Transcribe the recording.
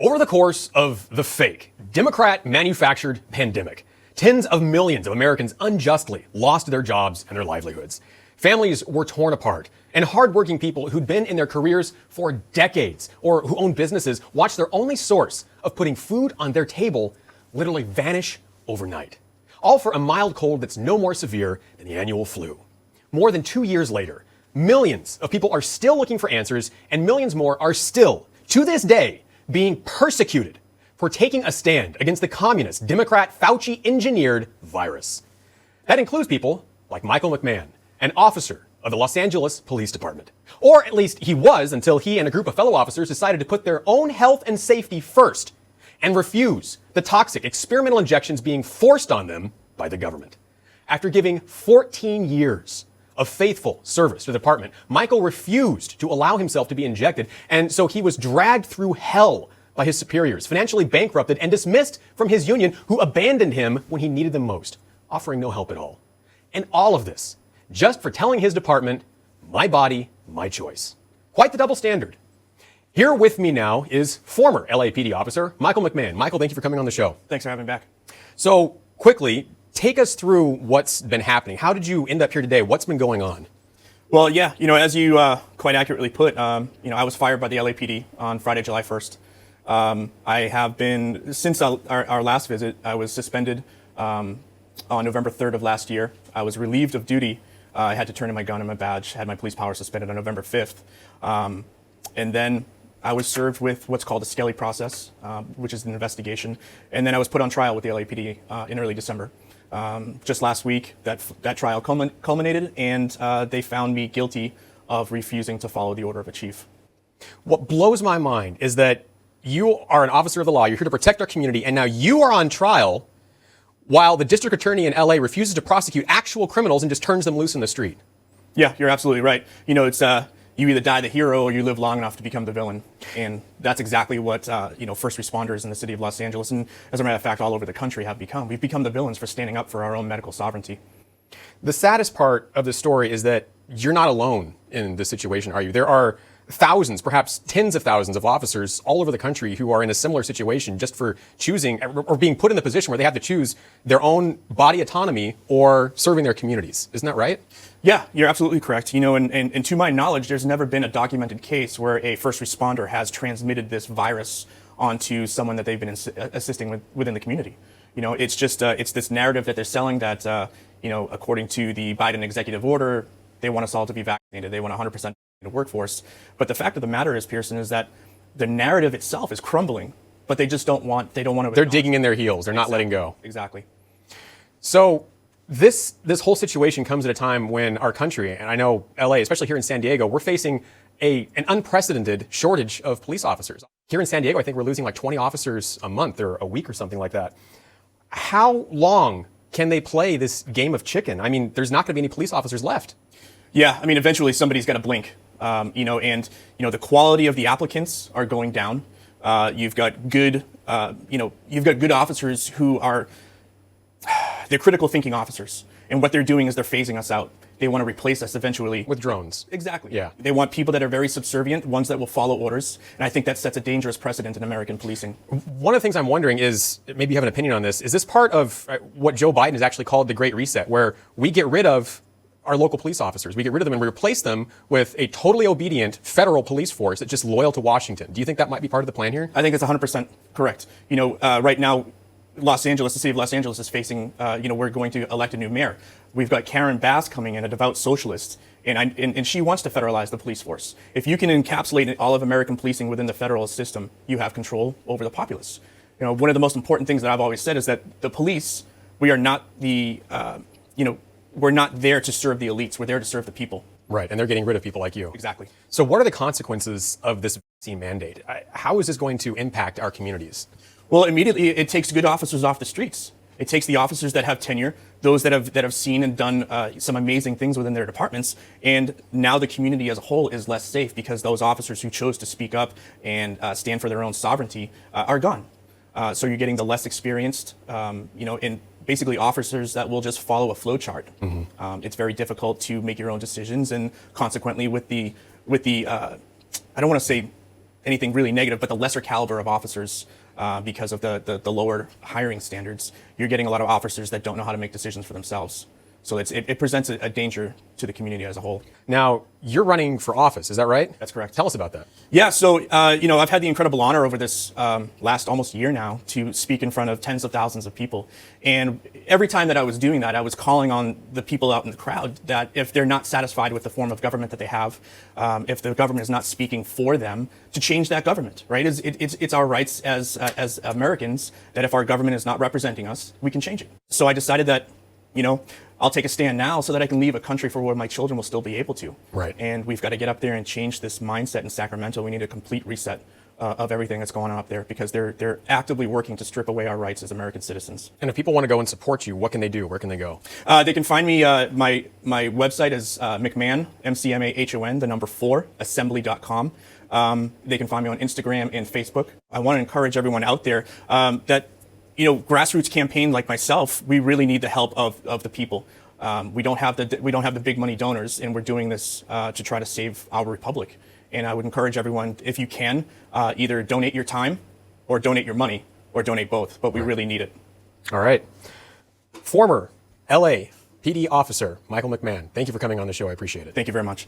Over the course of the fake, Democrat-manufactured pandemic, tens of millions of Americans unjustly lost their jobs and their livelihoods. Families were torn apart, and hardworking people who'd been in their careers for decades or who own businesses watched their only source of putting food on their table literally vanish overnight. All for a mild cold that's no more severe than the annual flu. More than 2 years later, millions of people are still looking for answers, and millions more are still, to this day, being persecuted for taking a stand against the communist, Democrat, Fauci-engineered virus. That includes people like Michael McMahon, an officer of the Los Angeles Police Department. Or at least he was until he and a group of fellow officers decided to put their own health and safety first and refuse the toxic experimental injections being forced on them by the government. After giving 14 years of faithful service to the department, Michael refused to allow himself to be injected, and so he was dragged through hell by his superiors, financially bankrupted and dismissed from his union, who abandoned him when he needed them most, offering no help at all. And all of this just for telling his department, my body, my choice. Quite the double standard. Here with me now is former LAPD officer Michael McMahon. Michael, thank you for coming on the show. Thanks for having me back. So quickly, take us through what's been happening. How did you end up here today? What's been going on? Well, yeah, as you quite accurately put, I was fired by the LAPD on Friday, July 1st. I have been, since our last visit, I was suspended on November 3rd of last year. I was relieved of duty. I had to turn in my gun and my badge, had my police power suspended on November 5th. And then I was served with what's called a Skelly process, which is an investigation. And then I was put on trial with the LAPD in early December. Just last week, that trial culminated, and they found me guilty of refusing to follow the order of a chief. What blows my mind is that you are an officer of the law, you're here to protect our community, and now you are on trial while the district attorney in LA refuses to prosecute actual criminals and just turns them loose in the street. Yeah, you're absolutely right. It's you either die the hero or you live long enough to become the villain. And that's exactly what, first responders in the city of Los Angeles, and as a matter of fact, all over the country have become. We've become the villains for standing up for our own medical sovereignty. The saddest part of the story is that you're not alone in this situation, are you? There are thousands, perhaps tens of thousands of officers all over the country who are in a similar situation just for choosing or being put in the position where they have to choose their own body autonomy or serving their communities. Isn't that right? Yeah, you're absolutely correct. And to my knowledge, there's never been a documented case where a first responder has transmitted this virus onto someone that they've been assisting within the community. It's just it's this narrative that they're selling that according to the Biden executive order, they want us all to be vaccinated. They want 100% workforce. But the fact of the matter is, Pearson, is that the narrative itself is crumbling, but they don't want to. They're digging in their heels. They're not letting go. Exactly. So this whole situation comes at a time when our country, and I know LA, especially here in San Diego, we're facing an unprecedented shortage of police officers. Here in San Diego, I think we're losing like 20 officers a month or a week or something like that. How long can they play this game of chicken? I mean, there's not going to be any police officers left. Yeah, eventually somebody's got to blink. The quality of the applicants are going down. You've got good officers who are, they're critical thinking officers. And what they're doing is they're phasing us out. They want to replace us eventually. With drones. Exactly. Yeah. They want people that are very subservient, ones that will follow orders. And I think that sets a dangerous precedent in American policing. One of the things I'm wondering is, maybe you have an opinion on this, is this part of what Joe Biden has actually called the Great Reset, where we get rid of our local police officers. We get rid of them and we replace them with a totally obedient federal police force that's just loyal to Washington. Do you think that might be part of the plan here? I think it's 100% correct. Right now, the city of Los Angeles is facing, we're going to elect a new mayor. We've got Karen Bass coming in, a devout socialist, and she wants to federalize the police force. If you can encapsulate all of American policing within the federal system, you have control over the populace. One of the most important things that I've always said is that the police, we are not we're not there to serve the elites. We're there to serve the people. Right, and they're getting rid of people like you. Exactly. So what are the consequences of this vaccine mandate? How is this going to impact our communities? Well, immediately it takes good officers off the streets. It takes the officers that have tenure, those that have seen and done some amazing things within their departments, and now the community as a whole is less safe because those officers who chose to speak up and stand for their own sovereignty are gone. So you're getting the less experienced, in basically officers that will just follow a flow chart. Mm-hmm. It's very difficult to make your own decisions, and consequently, with the I don't want to say anything really negative, but the lesser caliber of officers, because of the lower hiring standards, you're getting a lot of officers that don't know how to make decisions for themselves. So it presents a danger to the community as a whole. Now, you're running for office, is that right? That's correct. Tell us about that. Yeah, so I've had the incredible honor over this last almost year now to speak in front of tens of thousands of people. And every time that I was doing that, I was calling on the people out in the crowd that if they're not satisfied with the form of government that they have, if the government is not speaking for them, to change that government, right? It's our rights as Americans that if our government is not representing us, we can change it. So I decided that, I'll take a stand now so that I can leave a country for where my children will still be able to. Right. And we've got to get up there and change this mindset in Sacramento. We need a complete reset of everything that's going on up there because they're actively working to strip away our rights as American citizens. And if people want to go and support you, what can they do? Where can they go? They can find me, my website is McMahon, MCMAHON, the number 4, assembly.com. They can find me on Instagram and Facebook. I want to encourage everyone out there that grassroots campaign like myself, we really need the help of the people. We don't have the big money donors, and we're doing this to try to save our republic. And I would encourage everyone, if you can, either donate your time, or donate your money, or donate both. But we really need it. All right. Former LA PD officer Michael McMahon, thank you for coming on the show. I appreciate it. Thank you very much.